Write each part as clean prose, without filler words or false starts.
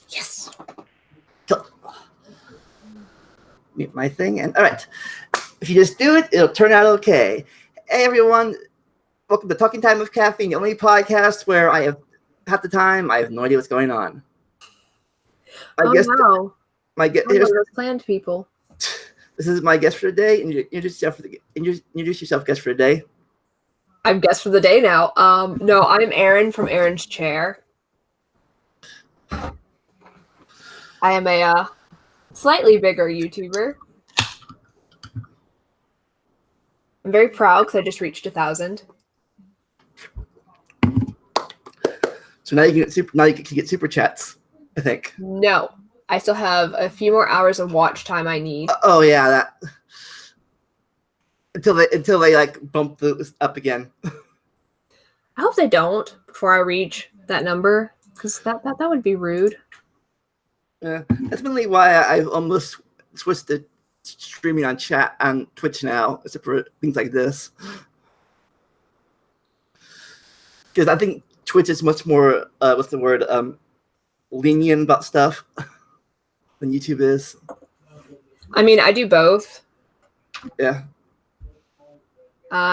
Yes. So, mute my thing, and all right. If you just do it, it'll turn out okay. Hey everyone, welcome to Talking Time with Caffeine, the only podcast where I have half the time I have no idea what's going on. No. My guest. Those planned people. This is my guest for the day. Introduce yourself, guest for the day. I'm guest for the day now. No, I'm Aaron from Aaron's Chair. I am a slightly bigger YouTuber. I'm very proud because I just reached 1,000. So now you can get super chats, I think. No, I still have a few more hours of watch time I need. Oh yeah, that until they like bump this up again. I hope they don't before I reach that number, because that would be rude. Yeah, that's mainly why I've almost switched to streaming on chat on Twitch now, except for things like this. Because I think Twitch is much more lenient about stuff than YouTube is. I mean, I do both. Yeah.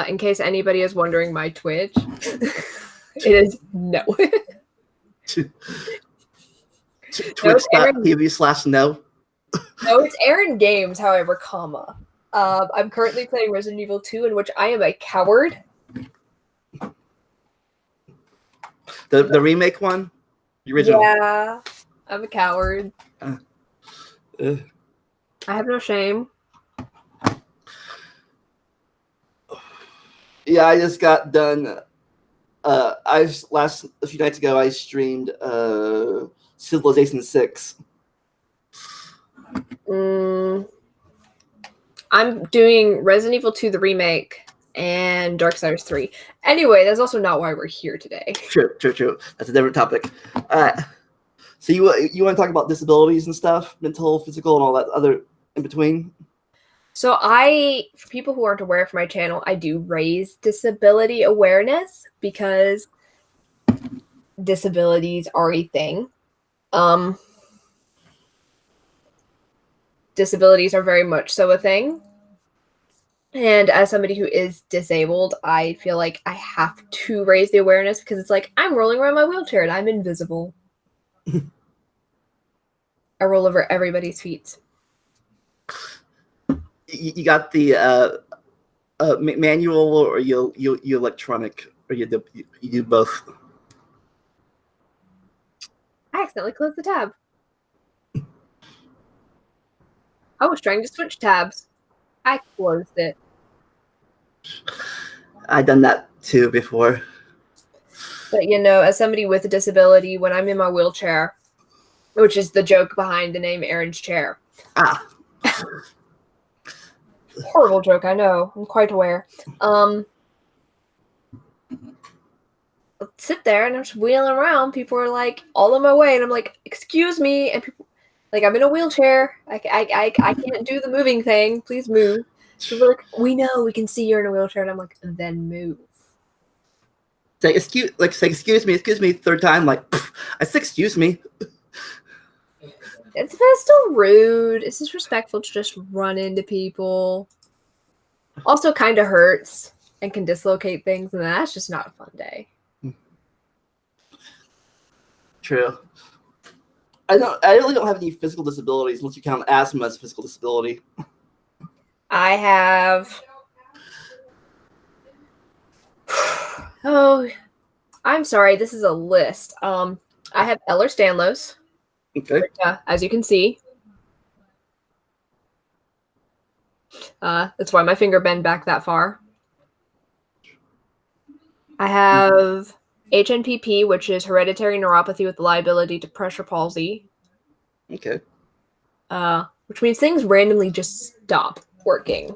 In case anybody is wondering my Twitch, it is no. Twitch.tv/no. No, it's Aaron Games, however, comma. I'm currently playing Resident Evil 2, in which I am a coward. The remake one? The original? Yeah, I'm a coward. I have no shame. Yeah, I just got done. A few nights ago, I streamed Civilization 6. I'm doing Resident Evil 2, the remake, and Darksiders 3. Anyway, that's also not why we're here today. True. That's a different topic. So you want to talk about disabilities and stuff, mental, physical, and all that other in between? So for people who aren't aware of my channel, I do raise disability awareness because disabilities are a thing. Disabilities are very much so a thing. And as somebody who is disabled, I feel like I have to raise the awareness because it's like, I'm rolling around my wheelchair and I'm invisible. I roll over everybody's feet. You got the manual, or you electronic, or you do both? I accidentally closed the tab. I was trying to switch tabs. I closed it. I've done that too before. But as somebody with a disability, when I'm in my wheelchair, which is the joke behind the name Aaron's Chair. Horrible joke, I know. I'm quite aware. I'll sit there and I'm just wheeling around. People are like all on my way, and I'm like, "Excuse me," and people like, "I'm in a wheelchair. I can't do the moving thing. Please move." People are like, "We know. We can see you're in a wheelchair," and I'm like, "Then move." Say excuse me, third time, like, I said excuse me. It's still rude. It's disrespectful to just run into people. Also kind of hurts and can dislocate things, and that's just not a fun day. True. I really don't have any physical disabilities unless you count asthma as a physical disability. I have... Oh, I'm sorry. This is a list. I have Ehlers-Danlos. Okay. Which, as you can see, that's why my finger bent back that far. I have HNPP, which is hereditary neuropathy with liability to pressure palsy. Okay. Which means things randomly just stop working.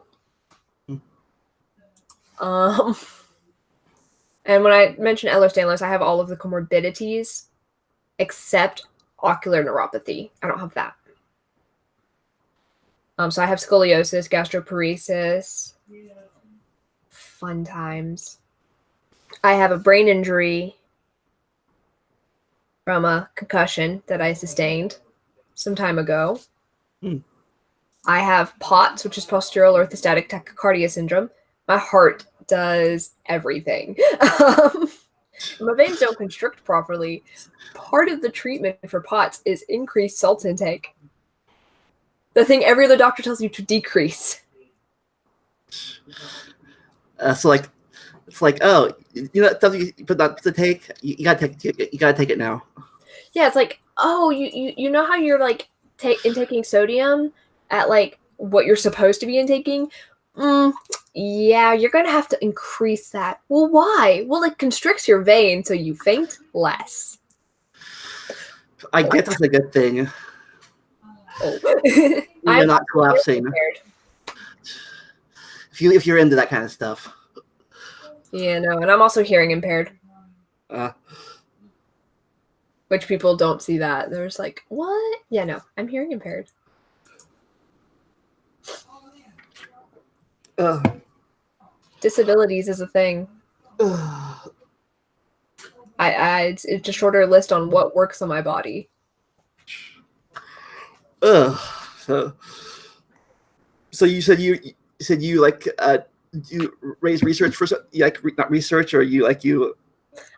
And when I mention Ehlers-Danlos, I have all of the comorbidities except ocular neuropathy. I don't have that. So I have scoliosis, gastroparesis. Fun times. I have a brain injury from a concussion that I sustained some time ago. I have POTS, which is postural orthostatic tachycardia syndrome. My heart does everything. My veins don't constrict properly. Part of the treatment for POTS is increased salt intake. The thing every other doctor tells you to decrease. So it's like, oh, you know that stuff you put that to take, you gotta take it now. Yeah, it's like, oh, you know how you're like intaking sodium at like what you're supposed to be intaking? Yeah, you're gonna have to increase that. Well, why? Well, it constricts your vein so you faint less. I guess that's a good thing. Oh. You're not collapsing. If you're into that kind of stuff. Yeah, no, and I'm also hearing impaired. Which people don't see that. They're just like, what? Yeah, no, I'm hearing impaired. Disabilities is a thing. It's a shorter list on what works on my body. So you said you like you raise research for like not research or you.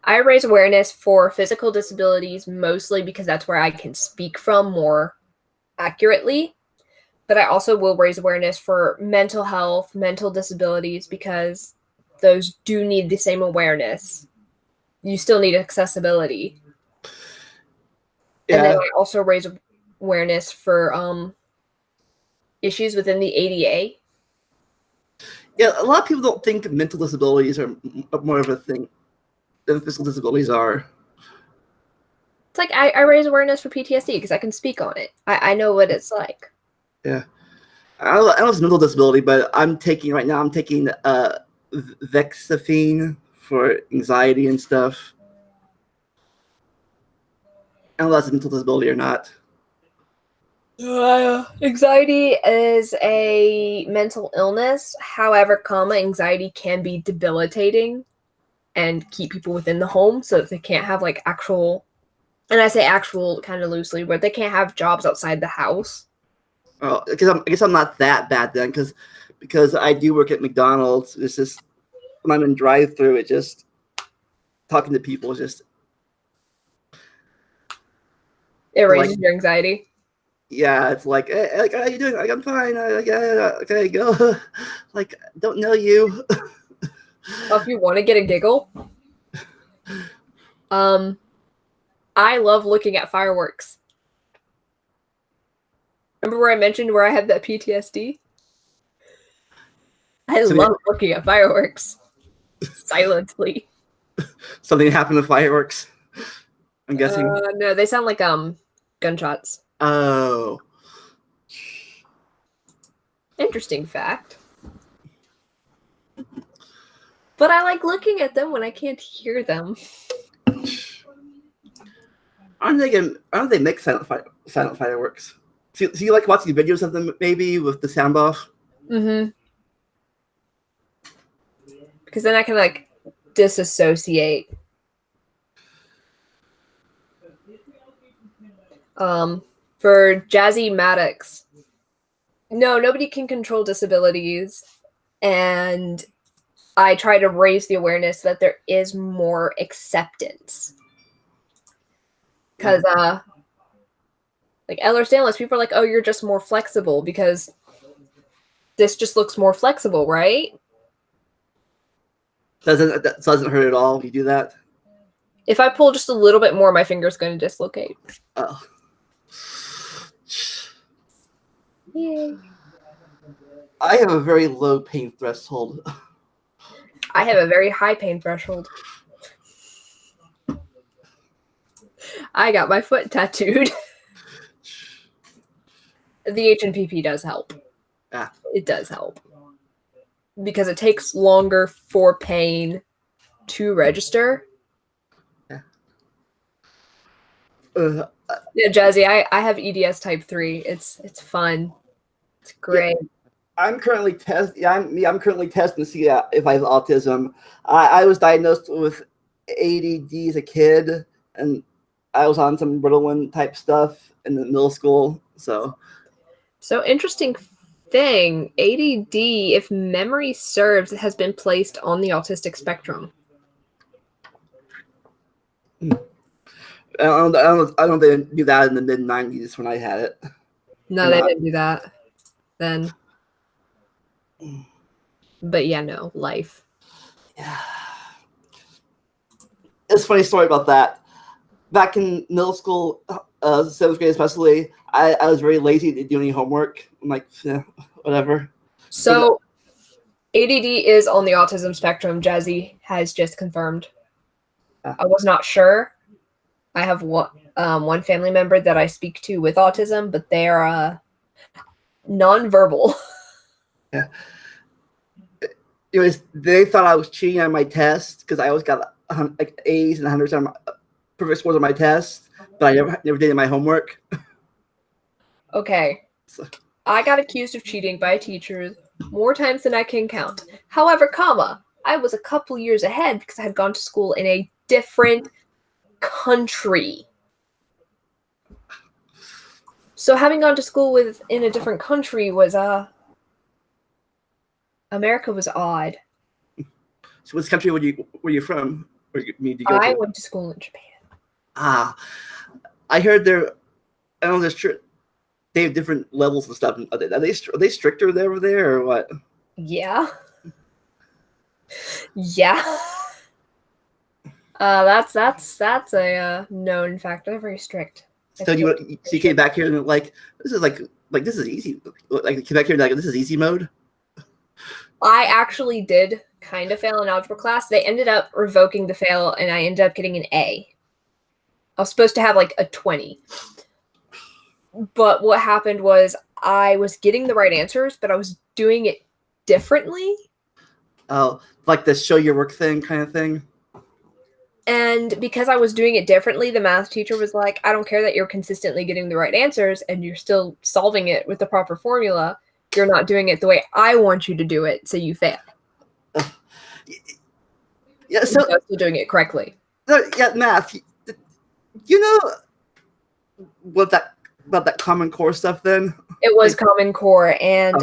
I raise awareness for physical disabilities mostly because that's where I can speak from more accurately. But I also will raise awareness for mental health, mental disabilities, because those do need the same awareness. You still need accessibility. Yeah. And then I also raise awareness for issues within the ADA. Yeah, a lot of people don't think mental disabilities are more of a thing than physical disabilities are. It's like I raise awareness for PTSD because I can speak on it. I know what it's like. Yeah. I don't know if it's mental disability, but I'm taking Vexaphene for anxiety and stuff. I don't know if that's a mental disability or not. Anxiety is a mental illness. However, anxiety can be debilitating and keep people within the home so that they can't have like actual, and I say actual kind of loosely, where they can't have jobs outside the house. Oh, because I guess I'm not that bad then, because I do work at McDonald's. It's just when I'm in drive-through, it just talking to people is just it raises your anxiety. Yeah, it's like, hey, like, how you doing? Like, I'm fine. Okay, go. Like, don't know you. Well, if you want to get a giggle, I love looking at fireworks. Remember where I mentioned where I had that PTSD? I love looking at fireworks silently. Something happened to fireworks, I'm guessing. No, they sound like gunshots. Oh. Interesting fact. But I like looking at them when I can't hear them. Aren't they make silent fireworks? So you like watching videos of them maybe with the sound off? Mm-hmm. Because then I can like disassociate. For Jazzy Maddox, no, nobody can control disabilities, and I try to raise the awareness that there is more acceptance. Because like Ehlers-Danlos, people are like, oh, you're just more flexible because this just looks more flexible, right? That doesn't hurt at all. You do that. If I pull just a little bit more, my finger's going to dislocate. Oh. Yay. I have a very low pain threshold. I have a very high pain threshold. I got my foot tattooed. The HNPP does help. It does help. Because it takes longer for pain to register. Yeah, Jazzy, I have EDS type 3. It's fun. It's great. I'm currently I'm currently testing to see if I have autism. I was diagnosed with ADD as a kid, and I was on some Ritalin type stuff in the middle school. So interesting thing, ADD, if memory serves, has been placed on the autistic spectrum. I don't think they do that in the mid '90s when I had it. No, they didn't do that then. But yeah, no, life. Yeah. It's a funny story about that. Back in middle school, 7th grade especially, I was very lazy to do any homework. I'm like, whatever. So ADD is on the autism spectrum, Jazzy has just confirmed. I was not sure. I have one family member that I speak to with autism, but they are nonverbal. Yeah. They thought I was cheating on my test because I always got like A's and 100% on my perfect scores on my test, but I never did my homework. Okay. I got accused of cheating by a teacher more times than I can count. However, I was a couple years ahead because I had gone to school in a different country. So having gone to school in a different country was America was odd. So, which country were you from? I went to school in Japan. I heard I don't know if true. They have different levels and stuff. Are they stricter over there or what? Yeah. Yeah. That's a known fact. They're very strict. So you came back here and this is easy. Like you came back here and this is easy mode. I actually did kind of fail in algebra class. They ended up revoking the fail, and I ended up getting an A. I was supposed to have like a 20. But what happened was I was getting the right answers, but I was doing it differently. Oh, like the show your work thing kind of thing? And because I was doing it differently, the math teacher was like, I don't care that you're consistently getting the right answers and you're still solving it with the proper formula. You're not doing it the way I want you to do it, so you fail. Yeah, so you're still doing it correctly. Yeah, math. You know what about that Common Core stuff then? It was Common Core, and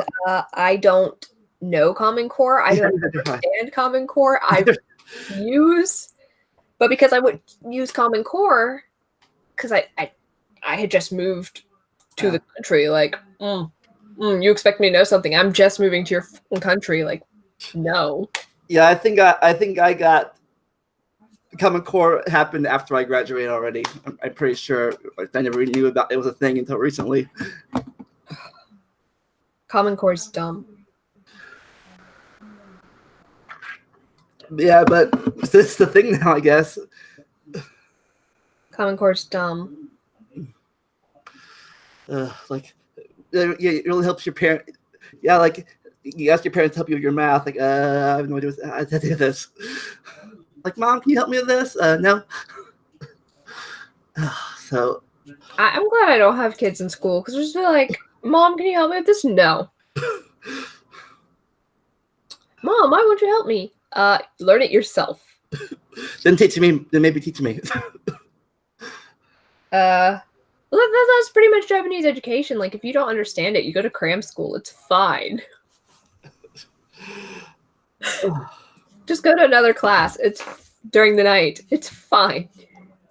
I don't know Common Core. I don't understand Common Core. I use, but because I would use Common Core, because I had just moved to the country, like, you expect me to know something? I'm just moving to your country, like, no. Yeah, I think I got Common Core happened after I graduated already. I'm pretty sure. I never knew about it was a thing until recently. Common Core is dumb. Yeah, but it's the thing now, I guess. Common Core is dumb. Like, yeah, it really helps your parent. Yeah, like you ask your parents to help you with your math. Like, I have no idea how to do this. Like, Mom, can you help me with this? No. So. I'm glad I don't have kids in school because there's like, Mom, can you help me with this? No. Mom, why won't you help me? Learn it yourself. Then maybe teach me. That's pretty much Japanese education. Like, if you don't understand it, you go to cram school. It's fine. Just go to another class. It's during the night. It's fine.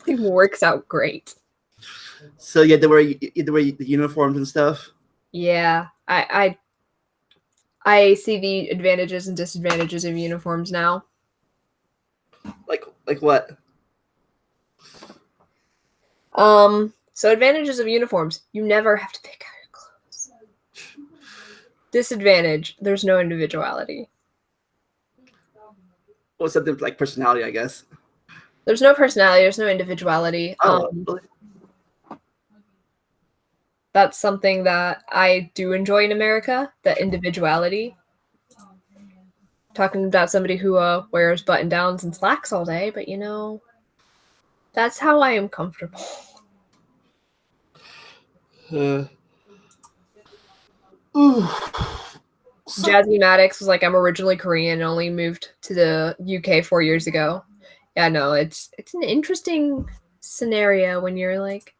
It works out great. So you had to wear the uniforms and stuff? Yeah. I see the advantages and disadvantages of uniforms now. Like what? So advantages of uniforms, you never have to pick out your clothes. Disadvantage, there's no individuality. Well, something like personality, I guess. There's no personality, there's no individuality. Really? That's something that I do enjoy in America, that individuality. Talking about somebody who wears button-downs and slacks all day, but that's how I am comfortable. Ooh. So, Jasmine Maddox was like, I'm originally Korean and only moved to the UK 4 years ago. Yeah, no, it's an interesting scenario when you're like,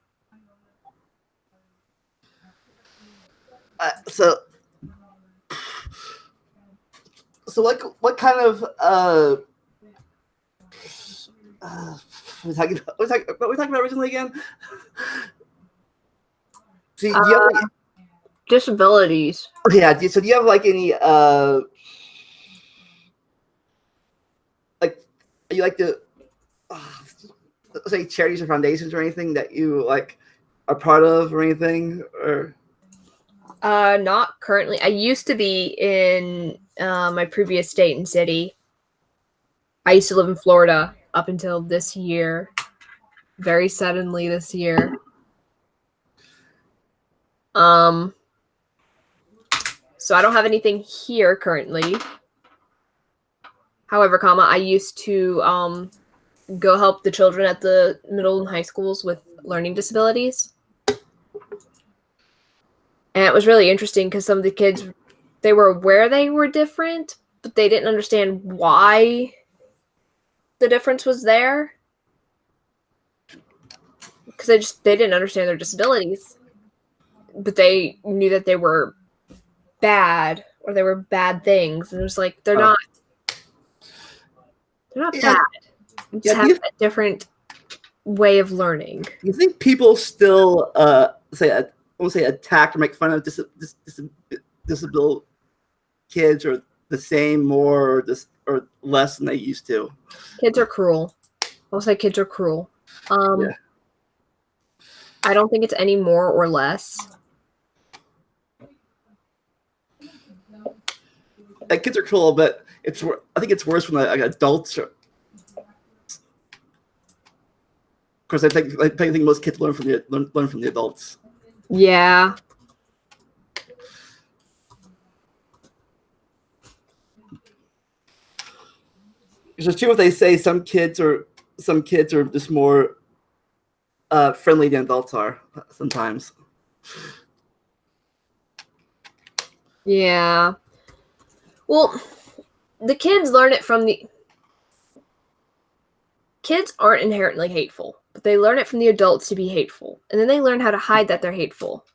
so what kind of what we're talking about originally again? Do you have any, disabilities. yeah? So do you have like any like you like to say charities or foundations or anything that you like are part of or anything or? Not currently. I used to be in my previous state and city. I used to live in Florida up until this year. Very suddenly this year. So I don't have anything here currently. However, I used to go help the children at the middle and high schools with learning disabilities. And it was really interesting because some of the kids, they were aware they were different, but they didn't understand why the difference was there. Because they didn't understand their disabilities. But they knew that they were bad or they were bad things. And it was like, they're not Yeah, bad. They just yeah. have a different way of learning. You think people still I won't say attack or make fun of disabled kids or the same more or less than they used to? Kids are cruel. I'll say kids are cruel. Yeah. I don't think it's any more or less. Like, kids are cruel, but I think it's worse when like adults are. Of course, I think most kids learn from the adults. Yeah. It's true what they say. Some kids are just more friendly than adults are sometimes. Yeah. Well, the kids learn it from the kids aren't inherently hateful, but they learn it from the adults to be hateful. And then they learn how to hide that they're hateful.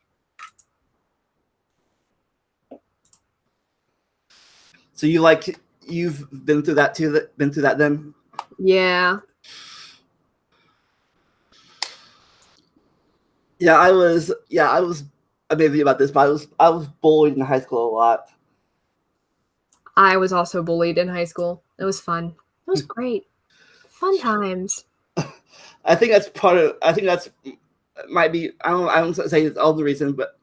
So you've been through that too? Been through that then? Yeah. Yeah, I was. I may be about this, but I was bullied in high school a lot. I was also bullied in high school. It was fun. It was great. Fun times. I think that's part of. I think that's might be. I don't say it's all the reason, but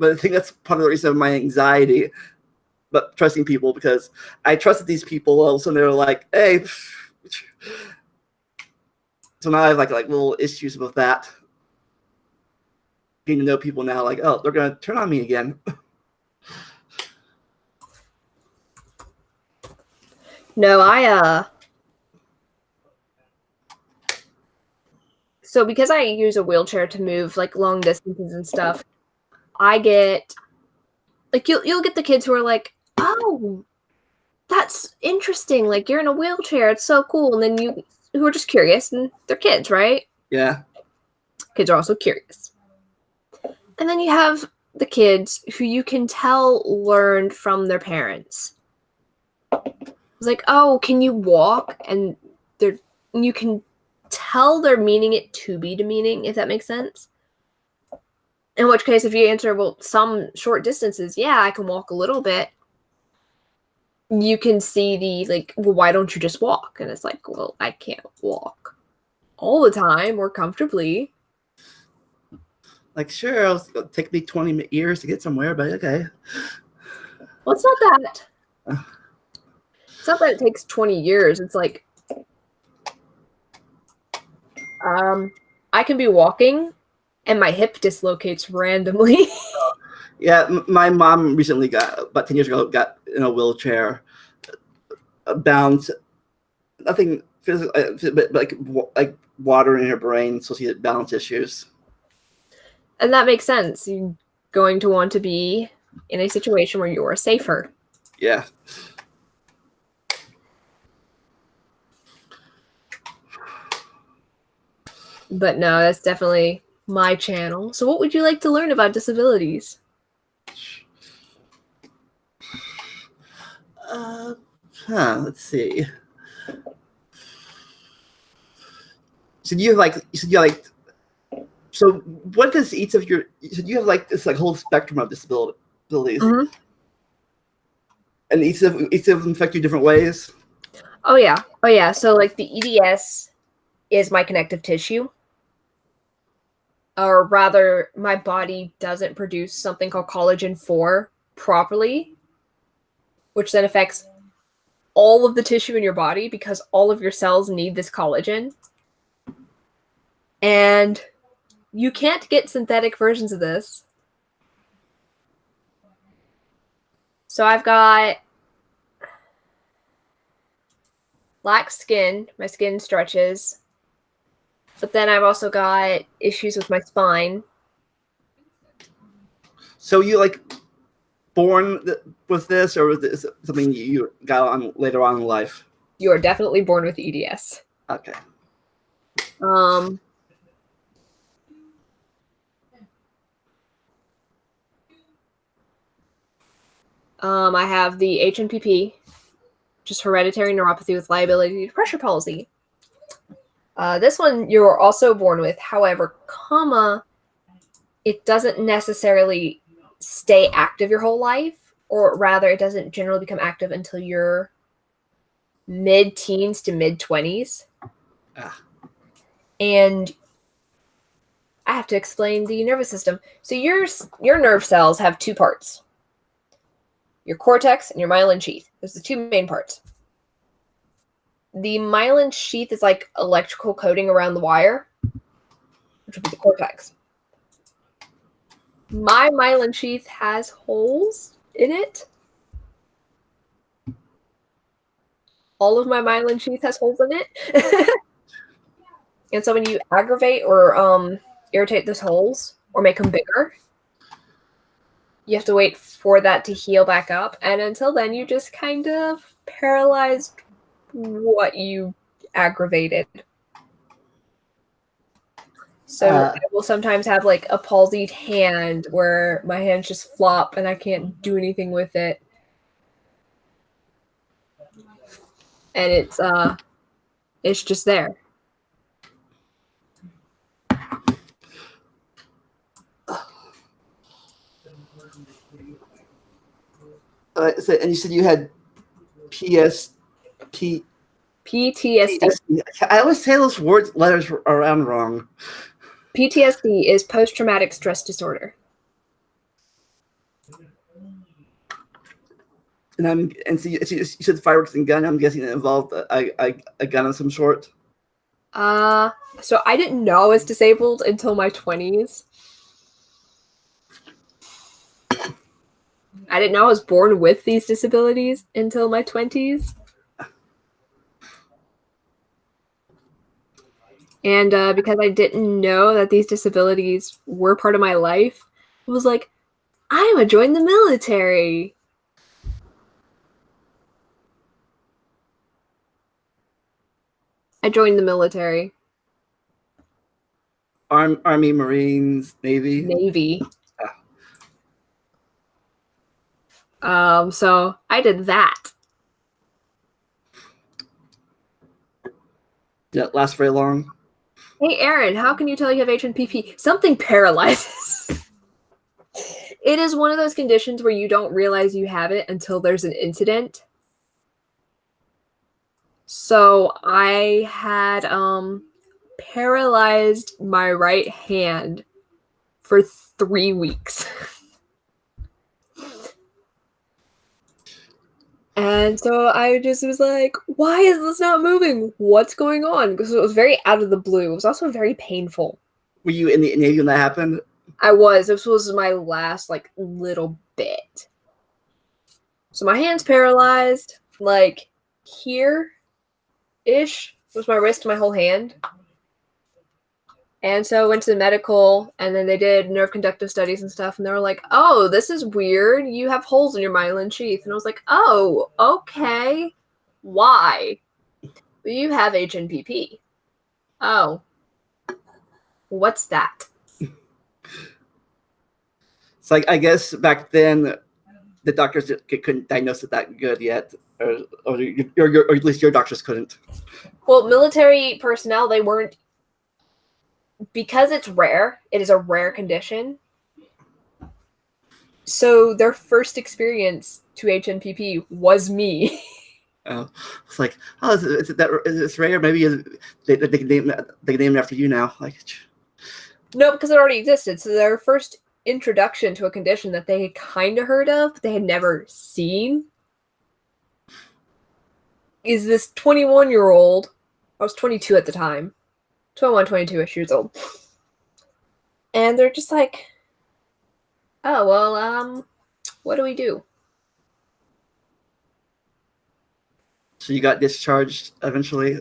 I think that's part of the reason of my anxiety. But trusting people, because I trusted these people, all of a sudden they were like, "Hey." So now I have like little issues with that. Getting to know people now, like, oh, they're gonna turn on me again. No, so because I use a wheelchair to move like long distances and stuff, I get like you'll get the kids who are like, "Oh, that's interesting. Like you're in a wheelchair. It's so cool." And then you who are just curious and they're kids, right? Yeah. Kids are also curious. And then you have the kids who you can tell learned from their parents. It's like, "Oh, can you walk?" And you can tell they're meaning it to be demeaning, if that makes sense. In which case, if you answer, well, some short distances, yeah, I can walk a little bit. You can see the, like, well, why don't you just walk? And it's like, well, I can't walk all the time or comfortably. Like, sure, it'll take me 20 years to get somewhere, but okay. Well, it's not that. It's not that it takes 20 years. It's like, I can be walking and my hip dislocates randomly. Yeah, my mom recently about 10 years ago, got in a wheelchair, bound, nothing physical, but like water in her brain, so she had balance issues. And that makes sense. You're going to want to be in a situation where you are safer. Yeah. But no, that's definitely my channel. So what would you like to learn about disabilities? Let's see. So you have like, so what does each of your, so you have like this like whole spectrum of disabilities, Mm-hmm. and each of them affect you different ways? Oh yeah. So like the EDS is my connective tissue. Or rather, my body doesn't produce something called collagen 4 properly, which then affects all of the tissue in your body because all of your cells need this collagen. And you can't get synthetic versions of this. So I've got lax skin, my skin stretches. But then I've also got issues with my spine. So you like born with this, or was this something you got on later on in life? You are definitely born with EDS. Okay. I have the HNPP, which is hereditary neuropathy with liability to pressure palsy. This one you're also born with, however, it doesn't necessarily stay active your whole life, or rather, it doesn't generally become active until you're mid-teens to mid-20s. And I have to explain the nervous system. So your nerve cells have two parts. Your cortex and your myelin sheath. Those are the two main parts. The myelin sheath is like electrical coating around the wire, which would be the cortex. My myelin sheath has holes in it. All of my myelin sheath has holes in it. And so when you aggravate or irritate those holes or make them bigger, you have to wait for that to heal back up. And until then, you just kind of paralyzed what you aggravated. So I will sometimes have like a palsied hand where my hands just flop and I can't do anything with it. And it's just there. So, and you said you had PTSD. I always say those letters around wrong. PTSD is post-traumatic stress disorder. And so you said fireworks and gun. I'm guessing it involved a gun of some sort. So I didn't know I was disabled until my 20s. I didn't know I was born with these disabilities until my 20s. And because I didn't know that these disabilities were part of my life, it was like, I'm gonna join the military. I joined the military. Army, Marines, Navy. Navy. So I did that. Did it last very long? Hey, Aaron, how can you tell you have HNPP? Something paralyzes. It is one of those conditions where you don't realize you have it until there's an incident. So I had paralyzed my right hand for 3 weeks. And so I just was like, why is this not moving? What's going on? Because it was very out of the blue. It was also very painful. Were you in the Navy when that happened? I was. This was my last, like, little bit. So my hand's paralyzed. Like, here-ish was my wrist and my whole hand. And so I went to the medical, and then they did nerve conductive studies and stuff, and they were like, oh, this is weird. You have holes in your myelin sheath. And I was like, oh, okay. Why? Well, you have HNPP. Oh. What's that? It's like, I guess back then, the doctors couldn't diagnose it that good yet, or at least your doctors couldn't. Well, military personnel, they weren't, because it's rare, it is a rare condition. So their first experience to HNPP was me. It's like, oh, it's rare. Maybe they name it after you now. Like, No, because it already existed. So their first introduction to a condition that they had kind of heard of, but they had never seen, is this 21-year-old. I was 22 at the time. 21, 22-ish years old. And they're just like, oh, well, what do we do? So you got discharged eventually?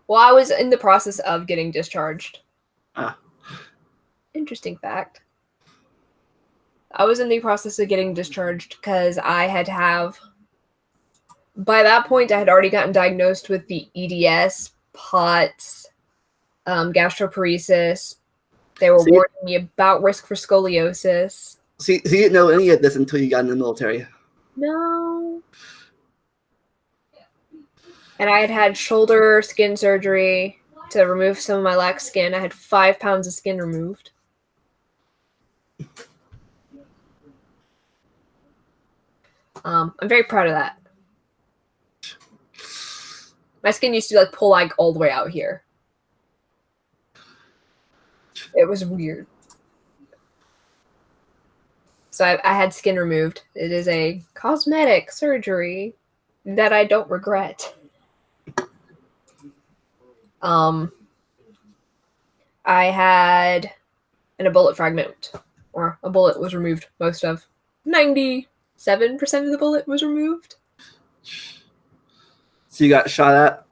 Well, I was in the process of getting discharged. Ah. Interesting fact. I was in the process of getting discharged because I had to have, by that point, I had already gotten diagnosed with the EDS, POTS, gastroparesis. They were warning me about risk for scoliosis. So you didn't know any of this until you got in the military? No. And I had had shoulder skin surgery to remove some of my lax skin. I had 5 pounds of skin removed. I'm very proud of that. My skin used to pull all the way out here. It was weird. So I had skin removed. It is a cosmetic surgery that I don't regret. I had a bullet fragment, or a bullet was removed. Most of 97% of the bullet was removed. So you got shot at?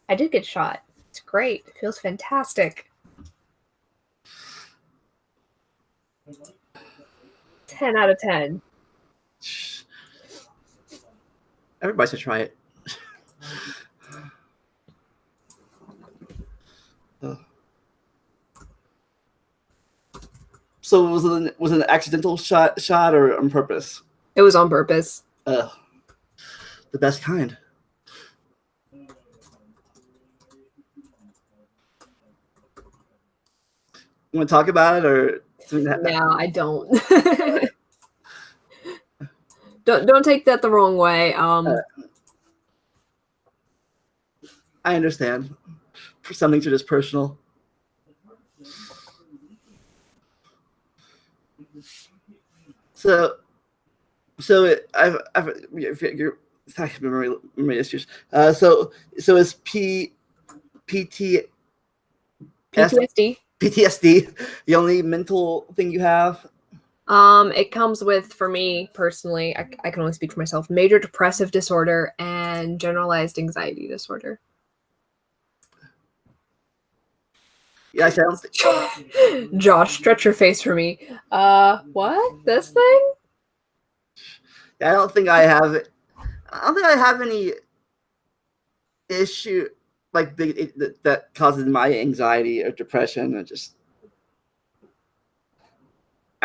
I did get shot. It's great. It feels fantastic. 10 out of 10. Everybody should try it. So was it an accidental shot or on purpose? It was on purpose. The best kind. You want to talk about it, or no? I don't. Don't take that the wrong way. I understand. Something to just personal. You're memory issues. So is PTSD the only mental thing you have? It comes with, for me personally, I can only speak for myself, major depressive disorder and generalized anxiety disorder. Yeah, I don't think... Josh, stretch your face for me. What? This thing? I don't think I have any issue that causes my anxiety or depression. I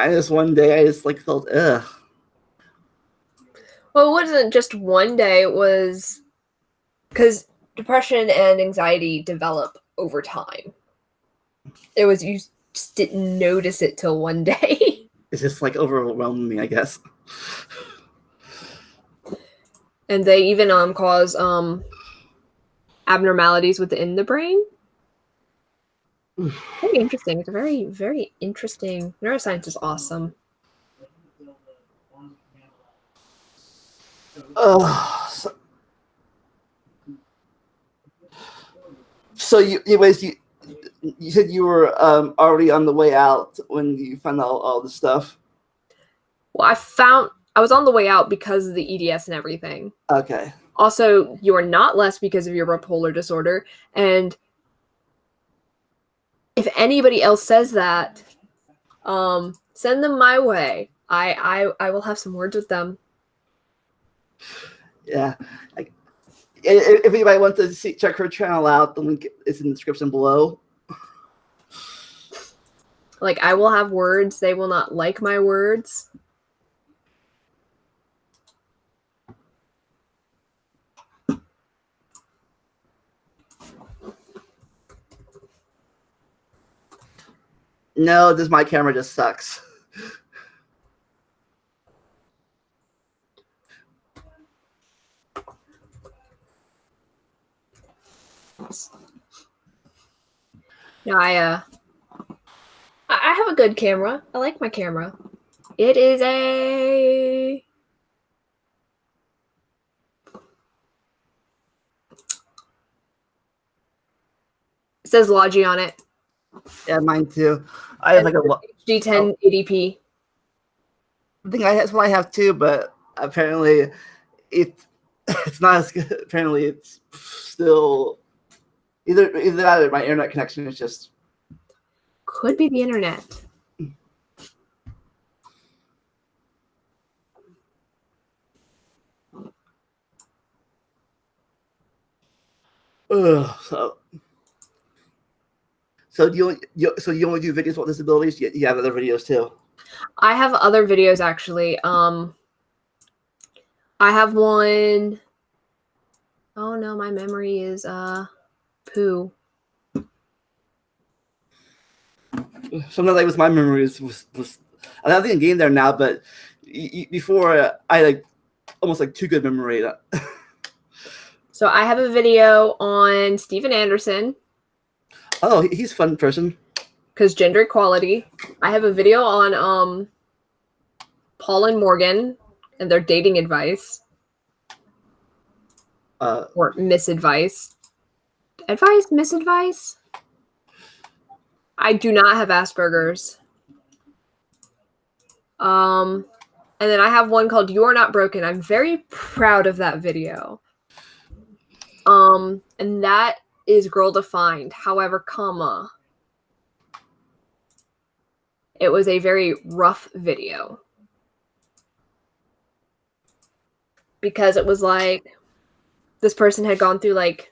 just one day I just felt ugh. Well, it wasn't just one day. It was because depression and anxiety develop over time. It was, you just didn't notice it till one day. It's just overwhelmed me, I guess. And they even cause abnormalities within the brain. Very interesting. It's a very, very interesting. Neuroscience is awesome. So you said you were already on the way out when you found out all this stuff. Well, I was on the way out because of the EDS and everything. Okay. Also, you are not less because of your bipolar disorder, and If anybody else says that, send them my way. I will have some words with them. Yeah. If anybody wants to check her channel out, the link is in the description below. Like, I will have words. They will not like my words. No, my camera just sucks. No, I have a good camera. I like my camera. It is a... It says Logi on it. Yeah, mine too. I have like a HD 1080p. I think that's what I have too, but apparently it's not as good. Apparently it's still either that or my internet connection is just Could be the internet. So do you only do videos about disabilities? You have other videos too? I have other videos actually. I have one. Oh no, my memory is poo. Sometimes like with my memories was I have the game there now, but before I like almost like too good memory. So I have a video on Steven Anderson. Oh, he's a fun person. Because gender equality. I have a video on Paul and Morgan and their dating advice. Or misadvice. Advice? Misadvice? I do not have Asperger's. And then I have one called You Are Not Broken. I'm very proud of that video. And that is girl defined. However, comma, it was a very rough video. Because it was like this person had gone through like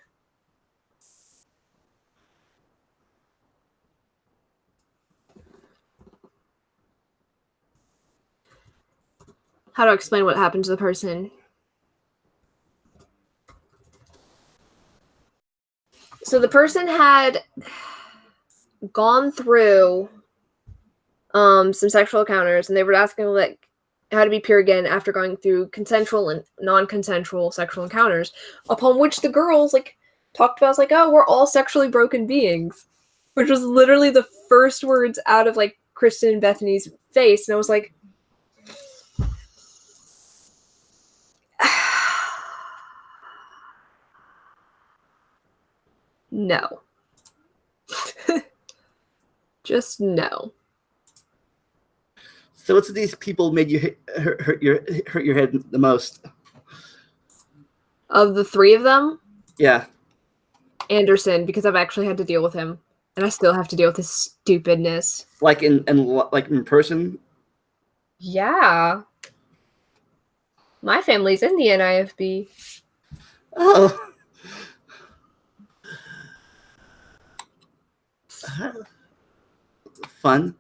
how to explain what happened to the person. So the person had gone through some sexual encounters, and they were asking like how to be pure again after going through consensual and non-consensual sexual encounters, upon which the girls like talked about like, oh, we're all sexually broken beings, which was literally the first words out of like Kristen and Bethany's face, and I was like, no. Just no. So which of these people made you hurt your head the most? Of the three of them, Yeah. Anderson, because I've actually had to deal with him, and I still have to deal with his stupidness. Like in person? Yeah. My family's in the NIFB. Oh. Fun.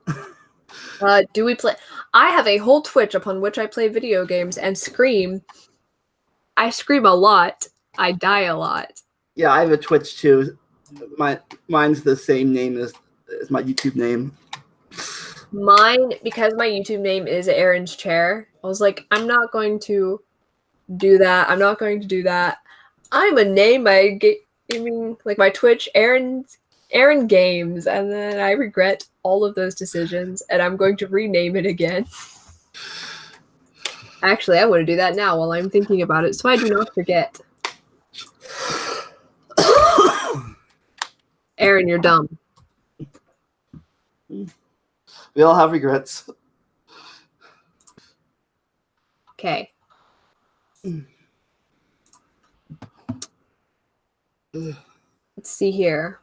Do we play? I have a whole Twitch upon which I play video games and scream. I scream a lot. I die a lot. Yeah, I have a Twitch too. Mine's the same name as my YouTube name. Mine, because my YouTube name is Aaron's Chair, I was like, I'm not going to do that. I'm not going to do that. I'm a name my gaming, like my Twitch, Aaron Games, and then I regret all of those decisions, and I'm going to rename it again. Actually, I want to do that now while I'm thinking about it, so I do not forget. Aaron, you're dumb. We all have regrets. Okay. Let's see here.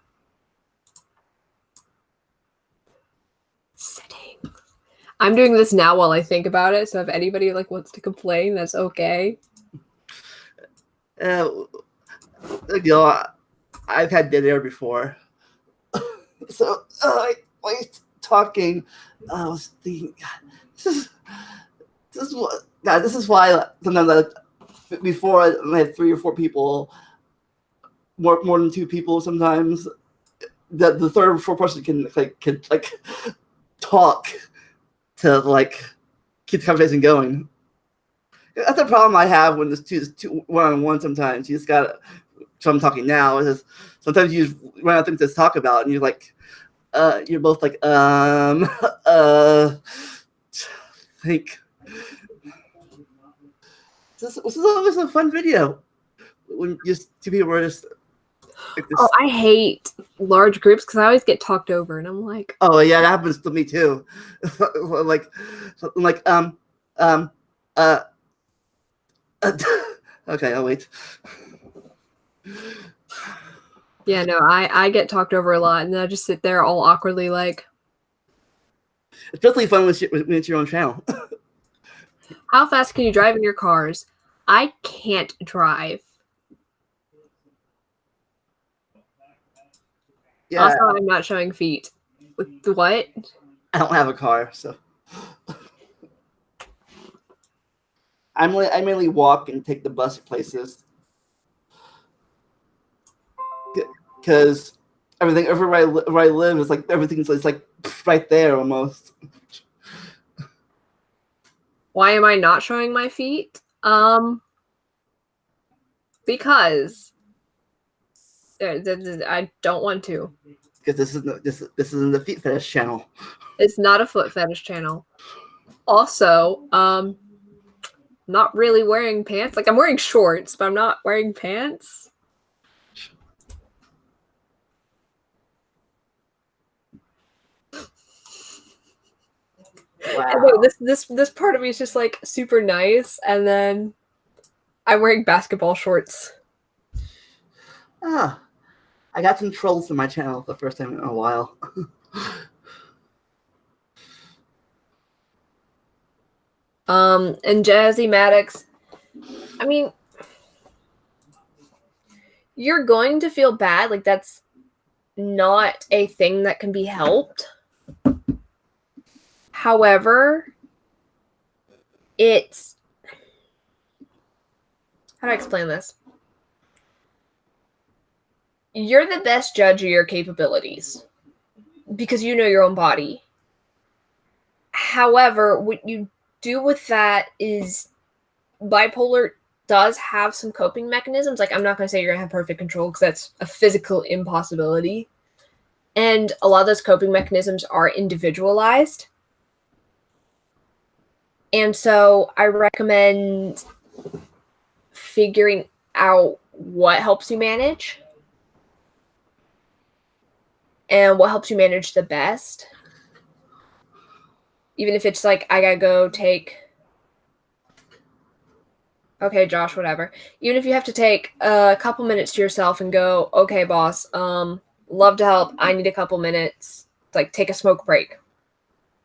I'm doing this now while I think about it. So if anybody like wants to complain, that's okay. You know, I've had dead air before. So while talking, I was thinking, God, this is why sometimes before I had 3 or 4 people, more than 2 people sometimes. The third or fourth person can talk to keep the conversation going. That's the problem I have when there's two one-on-one. Sometimes you just got. So I'm talking now. Is sometimes you just run out of things to talk about, and you're both think. This is a fun video when just 2 people were just. Oh, I hate large groups because I always get talked over, and I'm like, oh yeah, that happens to me too. Okay, I'll wait. Yeah, no, I get talked over a lot, and then I just sit there all awkwardly like. It's definitely fun when it's your own channel. How fast can you drive in your cars? I can't drive. Yeah. Also, I'm not showing feet. What? I don't have a car, so I mainly walk and take the bus places because everywhere I live is everything's right there almost. Why am I not showing my feet? Because I don't want to. Because this isn't the feet fetish channel. It's not a foot fetish channel. Also, not really wearing pants. Like I'm wearing shorts, but I'm not wearing pants. Wow. This part of me is just like super nice, and then I'm wearing basketball shorts. Ah, I got some trolls in my channel for the first time in a while. And Jazzy Maddox, I mean, you're going to feel bad. Like that's not a thing that can be helped. However, it's how do I explain this? You're the best judge of your capabilities because you know your own body. However, what you do with that is bipolar does have some coping mechanisms. Like, I'm not going to say you're going to have perfect control because that's a physical impossibility. And a lot of those coping mechanisms are individualized. And so I recommend figuring out what helps you manage and what helps you manage the best. Even if it's like, I gotta go take. Okay, Josh, whatever. Even if you have to take a couple minutes to yourself and go, okay, boss, love to help. I need a couple minutes. Like, take a smoke break.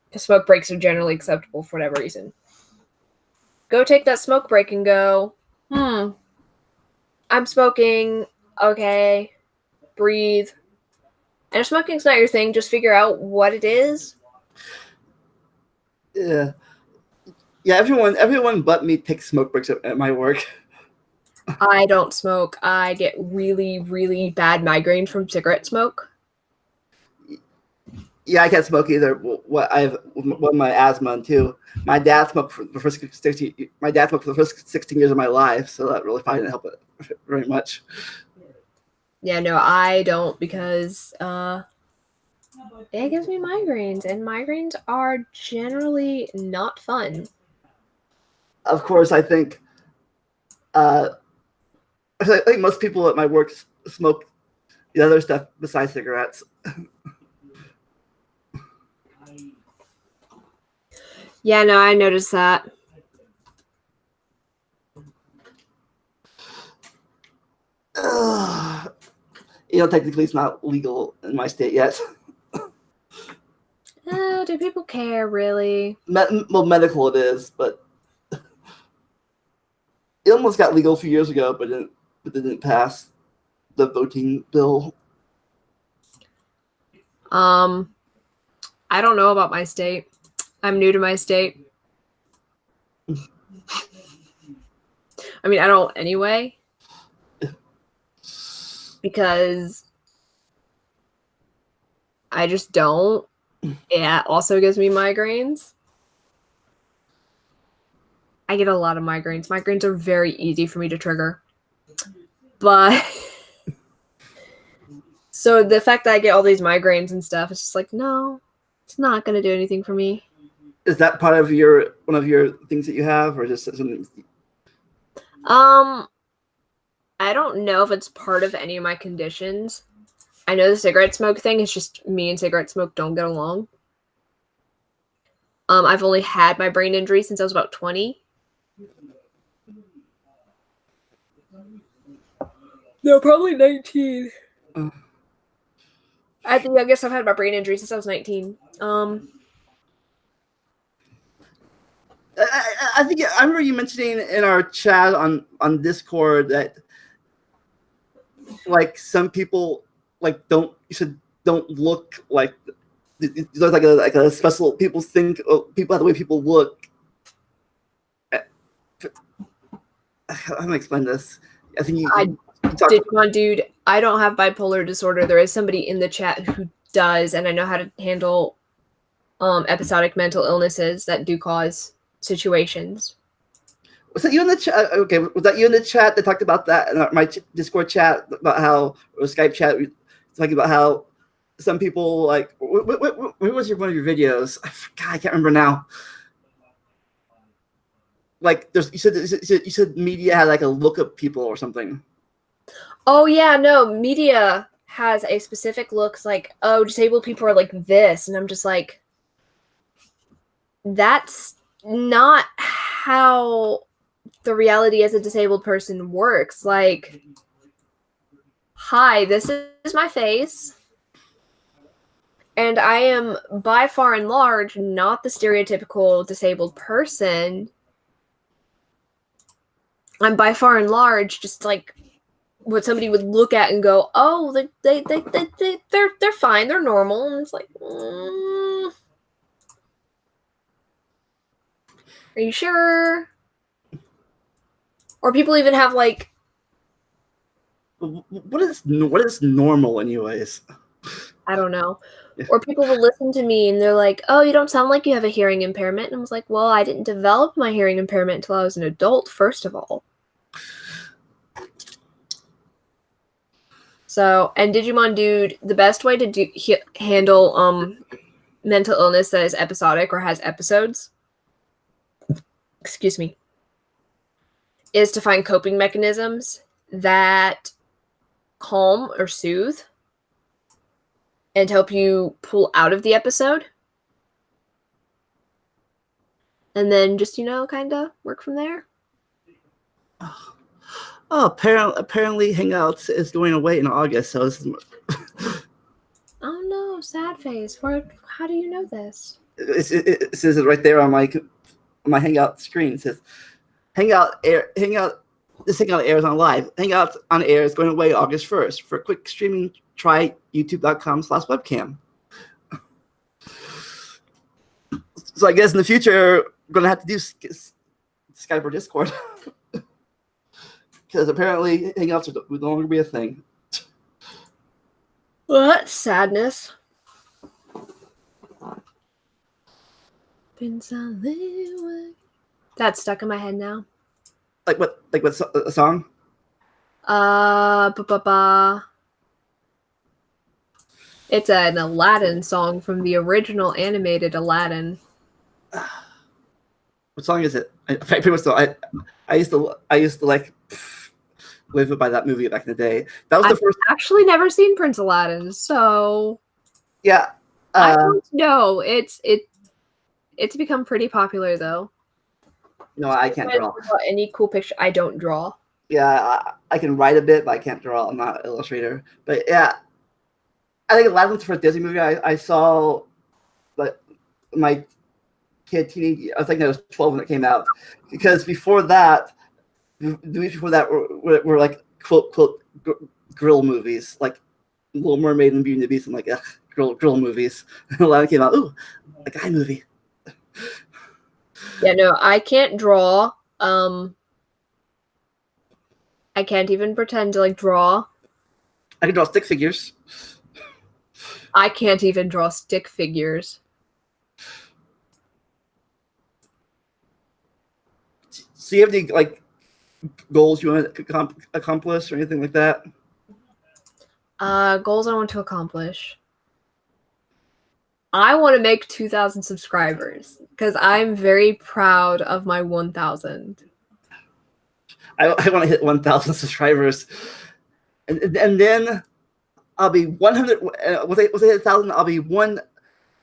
Because smoke breaks are generally acceptable for whatever reason. Go take that smoke break and go, I'm smoking. Okay, breathe. And if smoking's not your thing, just figure out what it is. Yeah. Yeah, everyone but me takes smoke breaks at my work. I don't smoke. I get really, really bad migraines from cigarette smoke. Yeah, I can't smoke either. What I have my asthma too. My dad smoked for the first 16. My dad smoked for the first 16 years of my life, so that really probably didn't help it very much. Yeah, no, I don't because it gives me migraines, and migraines are generally not fun. Of course, I think most people at my work smoke the other stuff besides cigarettes. Yeah, no, I noticed that. Technically, it's not legal in my state yet. Depending people care, really? Well, medical it is, but it almost got legal a few years ago, but it didn't pass the voting bill. I don't know about my state. I'm new to my state. I mean, I don't anyway. Because I just don't. It also gives me migraines. I get a lot of migraines. Migraines are very easy for me to trigger. But so the fact that I get all these migraines and stuff, it's just like, no, it's not going to do anything for me. Is that part of one of your things that you have, or just something? I don't know if it's part of any of my conditions. I know the cigarette smoke thing is just me and cigarette smoke don't get along. I've only had my brain injury since I was about 20. No, probably 19. I think I guess I've had my brain injury since I was 19. I think I remember you mentioning in our chat on Discord that like some people like don't look like there's like a special people think people the way people look. How do I explain this? I think you talked Digimon dude, I don't have bipolar disorder. There is somebody in the chat who does, and I know how to handle episodic mental illnesses that do cause situations. Was that you in the chat? Okay, was that you in the chat that talked about that in my Discord chat about how, or Skype chat, talking about how some people like, where was one of your videos? I forgot, I can't remember now. Like, you said media had like a look at people or something. Oh yeah, no, media has a specific look like, oh, disabled people are like this, and I'm just like, that's not how the reality as a disabled person works. Like, hi, this is my face, and I am by far and large not the stereotypical disabled person. I'm by far and large just like what somebody would look at and go, oh, they're fine, they're normal, and it's like, are you sure? Or people even have like, what is normal anyways? I don't know. Or people will listen to me and they're like, oh, you don't sound like you have a hearing impairment. And I was like, well, I didn't develop my hearing impairment until I was an adult, first of all. So, and Digimon Dude, the best way to handle mental illness that is episodic or has episodes, excuse me, is to find coping mechanisms that calm or soothe and help you pull out of the episode. And then just, kind of work from there. Oh, apparently Hangouts is going away in August, so oh no, sad face. How do you know this? It says it right there on my Hangout screen. It says this Hangout airs on live. Hangout on air is going away August 1st. For quick streaming, try youtube.com/webcam. So I guess in the future, we're going to have to do Skype or Discord. Because apparently Hangouts will no longer be a thing. Well, that's sadness. That's stuck in my head now. Like what? Like what a song? It's an Aladdin song from the original animated Aladdin. What song is it? I pretty much know. I used to like live by that movie back in the day. That was the first. I've actually never seen Prince Aladdin, so yeah. I don't know. It's become pretty popular though. No, I can't draw. Any cool picture? I don't draw. Yeah, I can write a bit, but I can't draw. I'm not an illustrator. But yeah, I think Aladdin's the first Disney movie I saw, but my teenage. I think I was 12 when it came out, because before that, were like quote grill movies, like Little Mermaid and Beauty and the Beast, and like grill movies. And a lot of came out. Ooh, a guy movie. Yeah, no, I can't draw. I can't even pretend to like draw. I can draw stick figures. I can't even draw stick figures. So you have any like goals you want to accomplish or anything like that? Goals I want to accomplish. I want to make 2,000 subscribers because I'm very proud of my 1,000. I want to hit 1,000 subscribers, and then I'll be 100. Once I hit 1,000, I'll be 100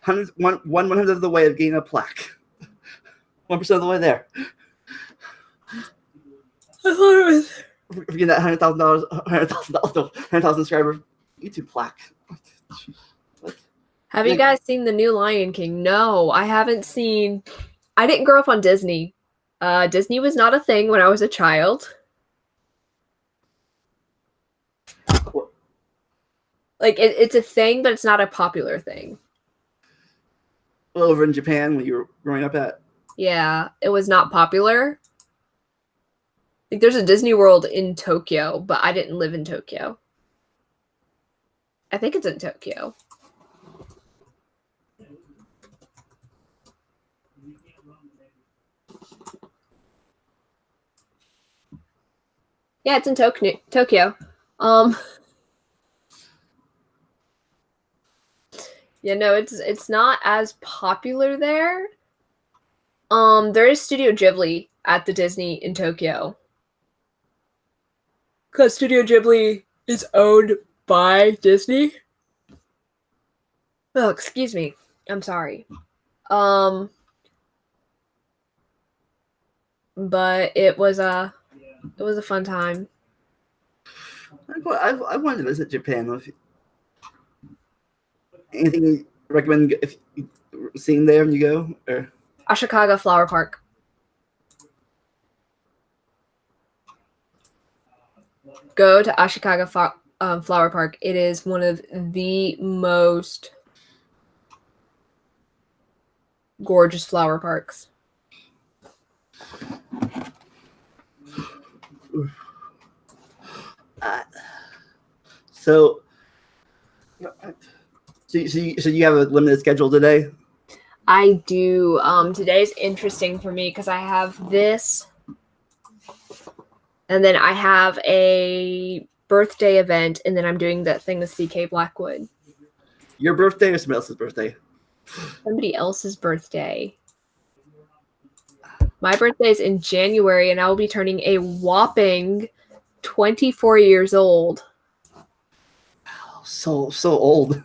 of the way of getting a plaque. 1% of the way there. I thought it was. For getting that $100,000 subscriber YouTube plaque. Have you guys seen the new Lion King? No, I haven't seen. I didn't grow up on Disney. Disney was not a thing when I was a child. Like it's a thing, but it's not a popular thing. Over in Japan, when you were growing up at? Yeah, it was not popular. Like there's a Disney World in Tokyo, but I didn't live in Tokyo. I think it's in Tokyo. Yeah, it's in Tokyo. Yeah, no, it's not as popular there. There is Studio Ghibli at the Disney in Tokyo. Because Studio Ghibli is owned by Disney. Oh, excuse me. I'm sorry. But it was a fun time. I wanted to visit Japan. Anything you recommend if seeing there when you go? Or Ashikaga Flower Park. Go to Ashikaga Flower Park. It is one of the most gorgeous flower parks. So you have a limited schedule today? I do. Today's interesting for me because I have this, and then I have a birthday event, and then I'm doing that thing with CK Blackwood. Your birthday or somebody else's birthday? Somebody else's birthday. My birthday is in January, and I will be turning a whopping 24 years old. Wow, so old.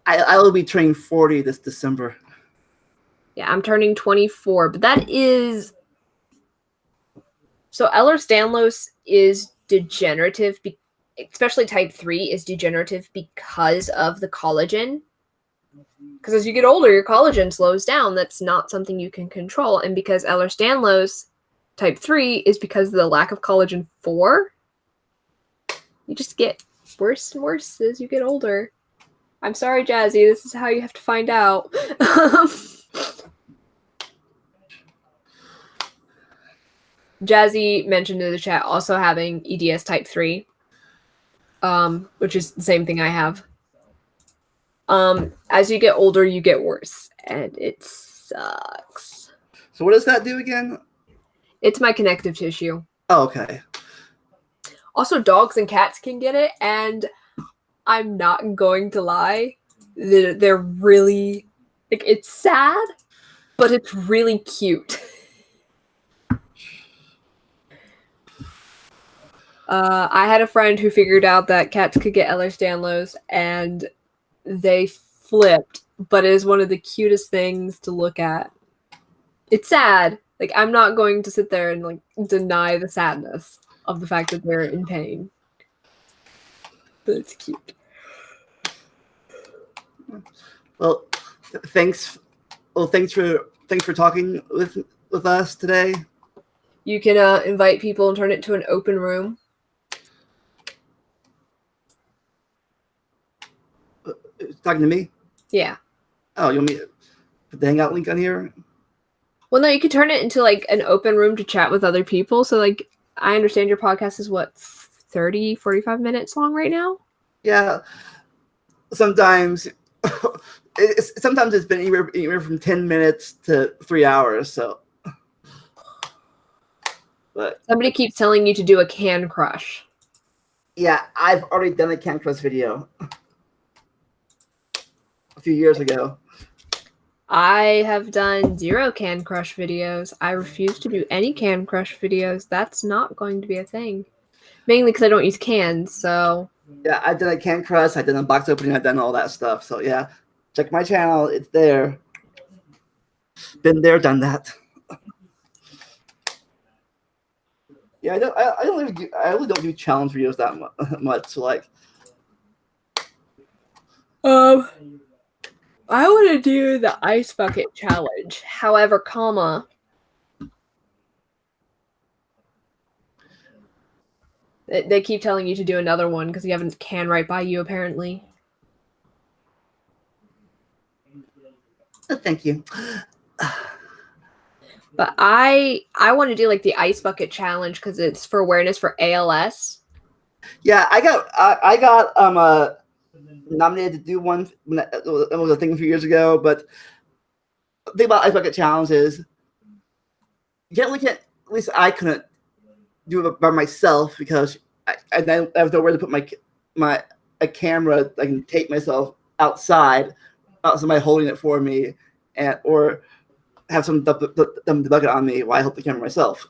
I will be turning 40 this December. Yeah, I'm turning 24, but that is... So Ehlers-Danlos is degenerative, especially type 3 is degenerative because of the collagen. Because as you get older, your collagen slows down. That's not something you can control. And because Ehlers-Danlos type 3 is because of the lack of collagen 4, you just get worse and worse as you get older. I'm sorry, Jazzy. This is how you have to find out. Jazzy mentioned in the chat also having EDS type 3, which is the same thing I have. As you get older, you get worse, and it sucks. So what does that do again? It's my connective tissue. Oh, okay. Also, dogs and cats can get it, and I'm not going to lie. They're really... Like, it's sad, but it's really cute. I had a friend who figured out that cats could get Ehlers-Danlos, and they flipped, but it is one of the cutest things to look at. It's sad. Like, I'm not going to sit there and, like, deny the sadness of the fact that they're in pain. But it's cute. Well, thanks. Well, thanks for talking with us today. You can invite people and turn it to an open room. Talking to me? Yeah. Oh, you want me to put the hangout link on here? Well, no, you could turn it into like an open room to chat with other people. So like, I understand your podcast is what, 30, 45 minutes long right now? Yeah. Sometimes it's been anywhere from 10 minutes to 3 hours. So, but Somebody keeps telling you to do a can crush. yeah, I've already done a Can Crush video a few years ago. I have done 0 Can Crush videos. I refuse to do any Can Crush videos. That's not going to be a thing. Mainly because I don't use cans, so... Yeah, I've done a Can Crush, I've done a box opening, I've done all that stuff. So yeah, check my channel. It's there. Been there, done that. Yeah, I really don't do challenge videos that much. Like, I want to do the ice bucket challenge. However, comma, they keep telling you to do another one because you have a can right by you, apparently. thank you. But I want to do like the ice bucket challenge because it's for awareness for ALS. Yeah, I got nominated to do one. It was a thing a few years ago. But the thing about Ice Bucket Challenge is you can't really can't. At least I couldn't do it by myself because I have nowhere to put my a camera. I can tape myself outside, without somebody holding it for me, or have some dump the bucket on me while I hold the camera myself.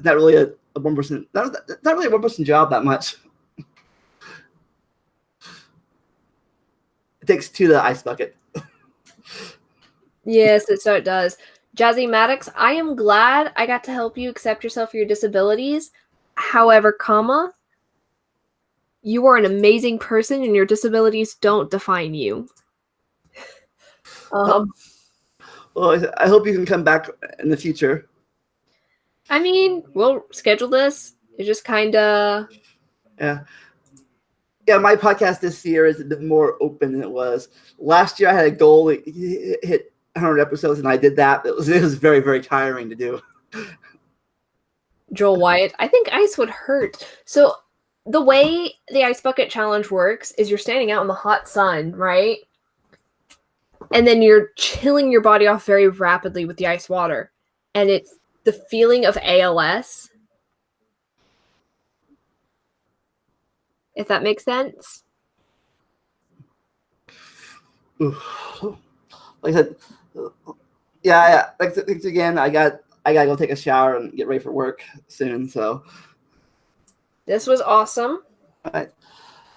Not really a one person. Not really a one person job that much. It takes two to the ice bucket. Yes, it does. Jazzy Maddox, I am glad I got to help you accept yourself for your disabilities. However, comma, you are an amazing person and your disabilities don't define you. Well, I hope you can come back in the future. I mean, we'll schedule this. It's just kind of... Yeah. Yeah, my podcast this year is a bit more open than it was. Last year I had a goal to hit 100 episodes, and I did that. It was very, very tiring to do. Joel Wyatt, I think ice would hurt. So the way the ice bucket challenge works is you're standing out in the hot sun, right? And then you're chilling your body off very rapidly with the ice water. And it's the feeling of ALS. If that makes sense. Like I said, yeah. Thanks again. I gotta go take a shower and get ready for work soon. So this was awesome. All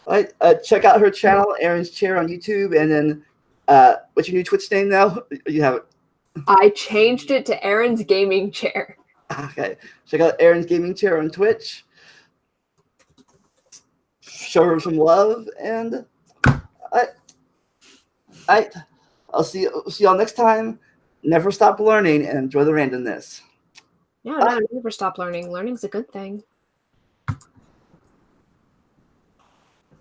right. Check out her channel, Aaron's Chair, on YouTube, and then what's your new Twitch name now? You have it. I changed it to Aaron's Gaming Chair. Okay. Check out Aaron's Gaming Chair on Twitch. Show her some love, and I'll see y'all next time. Never stop learning and enjoy the randomness. Yeah, no, never stop learning. Learning's a good thing.